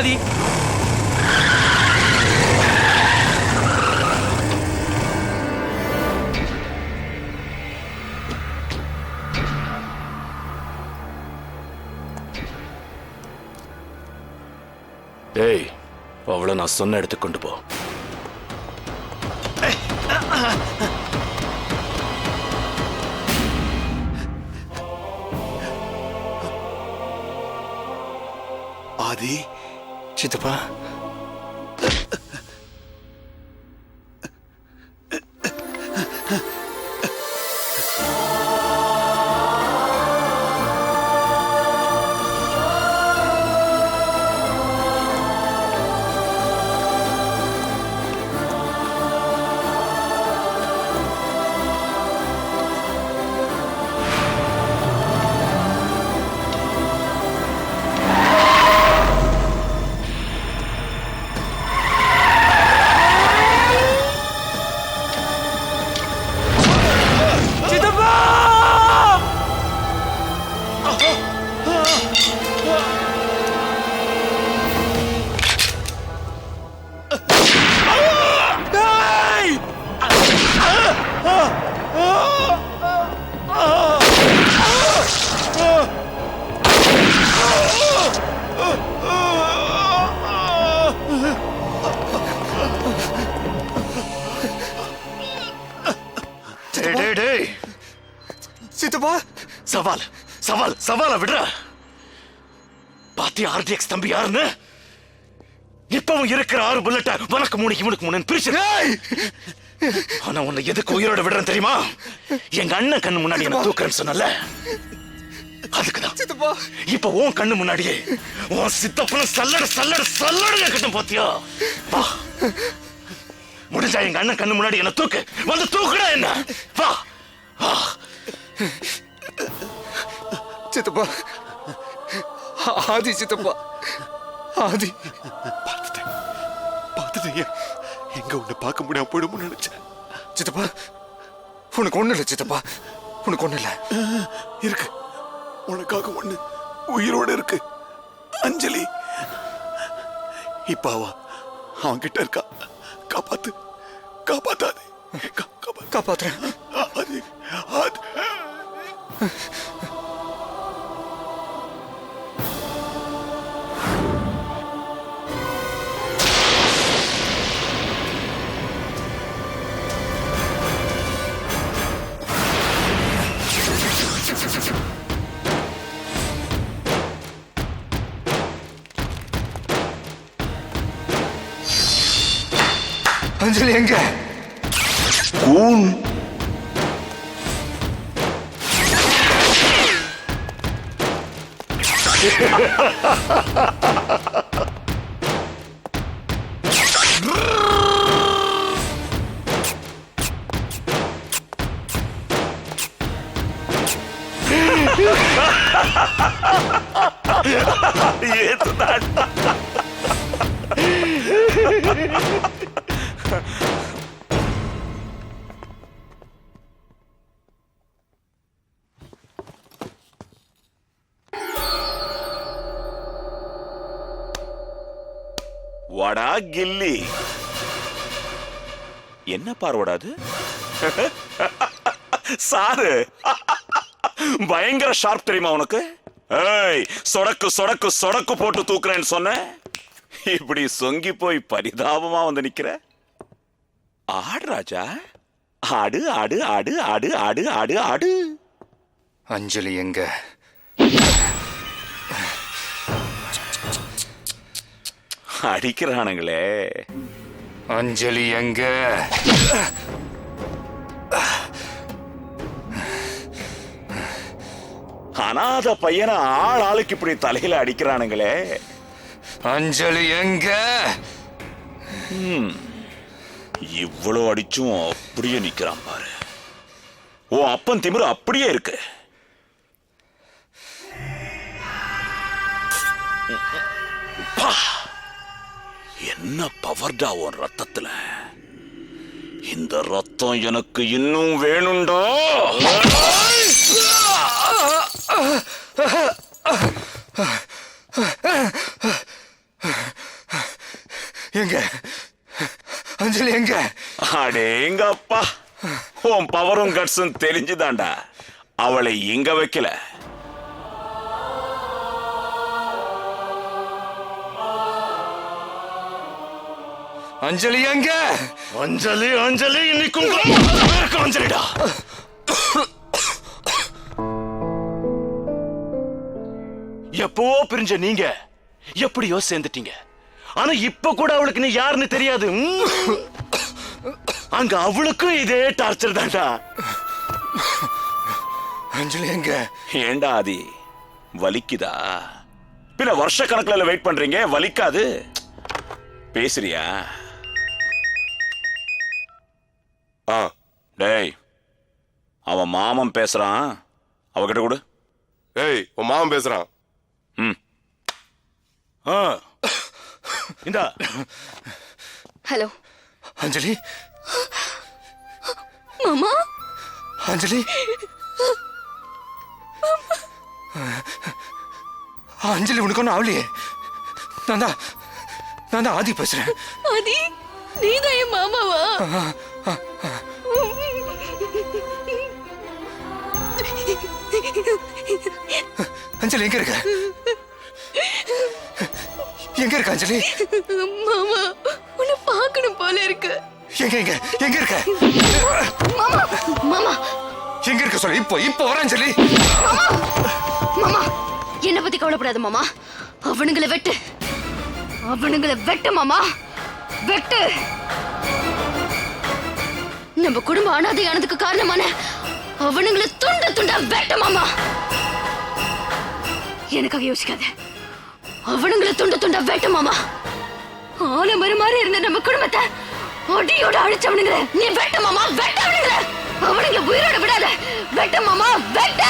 ஆதி. டேய், அவளை நான் சொன்ன இடத்துக்கு கொண்டு போ. ஆதி. சித்தப்பா, சித்தப்பா, சவால் சவால் சவால விடுற. பாத்தி ஆர்டிஎக்ஸ் தம்பி யாருன்னு? இப்பவும் இருக்கிற 6 புல்லட்ட உனக்கு 3 இவனுக்கு 3 பிரிச்சு. ஆனா உன்னை எதுக்கு உயிரோட விடுறேன் தெரியுமா? எங்க அண்ணன் கண்ணு முன்னாடி என்ன தூக்குறேன்னு சொன்னல, அதுக்குதான். சித்தப்பா, இப்ப உன் கண்ணு முன்னாடியே உன் சித்தப்பன சல்லட சல்லட சல்லட கட்டும் பாத்தியா? வா, முடிஞ்சா எங்க அண்ணன் கண்ணு முன்னாடி என்ன தூக்கு, வந்து தூக்குடா என்ன. வா வா. சித்தப்பா, ஆதி சித்தப்பா, ஆதி. பார்த்துட்டேன், எங்க உன்னை பார்க்க முடியாம போயிடும்னு நினைச்சேன். சித்தப்பா, உனக்கு ஒண்ணு இல்ல சித்தப்பா, உனக்கு ஒண்ணு இல்ல. இருக்கு, உனக்காக ஒண்ணு உயிரோட இருக்கு. அஞ்சலி இப்பாவா அவன் கிட்ட இருக்கா. காப்பாத்து, காப்பாத்தாது. காப்பாத்துறேன். அஞ்சலி எங்க? கூன் வடா கில்லி, என்ன பார்வடாது? சாரு பயங்கர ஷார்ப் தெரியுமா உனக்கு? ஏய், சொடக்கு சொடக்கு சொடக்கு போட்டு தூக்குறேன்னு சொன்ன, இப்படி சொங்கி போய் பரிதாபமா வந்து நிக்கிற. ஆடு ராஜா, ஆடு ஆடு ஆடு ஆடு ஆடு ஆடு ஆடு. அஞ்சலி எங்க? அடிக்கிறானுங்களே. அஞ்சலி எங்க? அனாத பையனை ஆள் ஆளுக்கு இப்படி தலையில அடிக்கிறானுங்களே. அஞ்சலி எங்க? இவ்வளவு அடிச்சும் அப்படியே நிக்கிறான் பாரு. ஓ அப்பன் திமிரு அப்படியே இருக்கு. என்ன பவர்டா உன் ரத்தத்துல. இந்த ரத்தம் எனக்கு இன்னும் வேணும்டா. அஞ்சலி எங்க? அடேங்கப்பா, உன் பவரும் கட்ஸும் தெரிஞ்சுதான்டா. அவளை இங்க வைக்கல. அஞ்சலி எங்க? அஞ்சலி அஞ்சலி இன்னைக்கும் அஞ்சலிடா. எப்பவோ பிரிஞ்ச நீங்க எப்படியோ சேர்ந்துட்டீங்க. ஆனா இப்ப கூட அவளுக்கு நீ யாருன்னு தெரியாது. அங்க அவளுக்கும் இதே டார்ச்சர் தான்டா. அஞ்சலி எங்க? ஏண்டா ஆதி, வலிக்குதா? பின்ன வருஷ கணக்குல வெயிட் பண்றீங்க, வலிக்காது? பேசுறியா? டேய், அவன் மாமன் பேசுறான், அவகிட்ட கொடு. ஏய், உன் மாமன் பேசுறான். இந்தா. ஹலோ அஞ்சலி. மாமா. அஞ்சலி. அஞ்சலி, உனக்கு ஒன்றும் ஆவலையே? நான் தான் ஆதி பேசுறேன். ஆதி, நீதான் என் மாமாவா? அஞ்சலி எங்க இருக்க? எங்க இருக்க அஞ்சலி? மாமா, உன்னை பார்க்கணும் போல இருக்கு. எங்க எங்க எங்க இருக்க? மாமா மாமா எங்க இருக்க சொல்லு. இப்போ வர அஞ்சலி. மாமா, என்னை பத்தி கவலைப்படாத மாமா. அவனுங்களை வெட்டு மாமா, வெட்டு. நம்ம குடும்ப அனாதையானதுக்கு காரணமான அவனுங்களை துண்டா வெட்ட மாமா. எனக்காக யோசிக்காத, அவனுங்களை துண்டா வெட்ட மாமா. ஆலமரம் மாதிரி இருந்த நம்ம குடும்பத்தை அடியோட அழிச்சவனுங்க நீ வெட்ட மாமா, வெட்ட அவனுங்க. அவனுங்களை உயிரோட விடாத, வெட்ட மாமா, வெட்ட.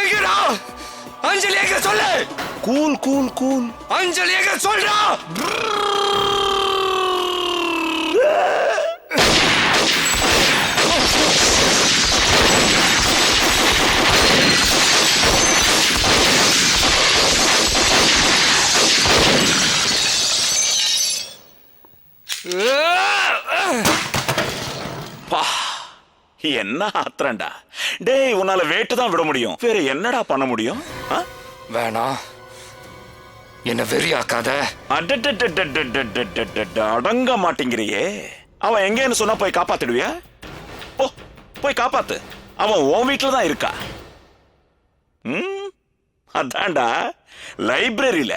எங்கடா அஞ்சலி? எங்க சொல்லு. Cool cool cool. அஞ்சலி எங்க சொல்றா? என்ன ஆத்திரண்டா டேய், உன்னால வேட்டு தான் விட முடியும், வேற என்னடா பண்ண முடியும்? வேணாம், என்ன வெறியாக்காத. அடங்க மாட்டேங்கிறியே. அவன் எங்கன்னு சொன்னா போய் காப்பாத்திடுவியா? போய் காப்பாத்து. அவன் உன் வீட்டுல தான் இருக்கா. அதான்டா லைப்ரரியில.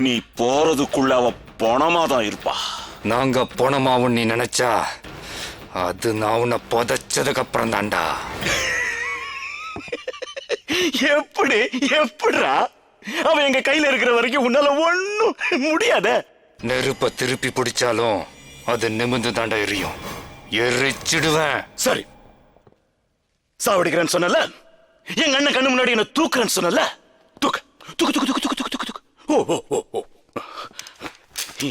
நீ போறதுக்குள்ள அவ பணமா தான் இருப்பா. நாங்க பணமாவும் நீ நினைச்சா அது நான் உன்னை புதைச்சதுக்கு அப்புறம் தான்டா. எப்படிடா? அவன் எங்க கையில இருக்கிற வரைக்கும் உன்னால ஒண்ணும் முடியாத. நெருப்ப திருப்பி பிடிச்சாலும் அது நிமிந்து தாண்டா எரியும். எரிச்சிடுவேன். சரி, சாவடிக்கிறேன்னு சொன்னல, எங்க அண்ணன் கண்ணு முன்னாடி என்ன தூக்குறேன்னு சொன்னல, தூக்கு தூக்கு தூக்கு தூக்கு தூக்கு தூக்கு தூக்கு. ஓ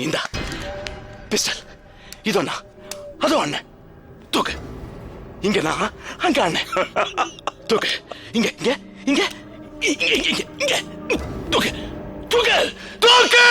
இந்த பிஸ்டல் இதோ அதோ அண்ணன் தூக்கு. இங்க நான், அங்க அண்ணன் தூக்கு. இங்க இங்க இங்க இங்க இங்க இங்க தூக்கு தூக்கு தூக்கு.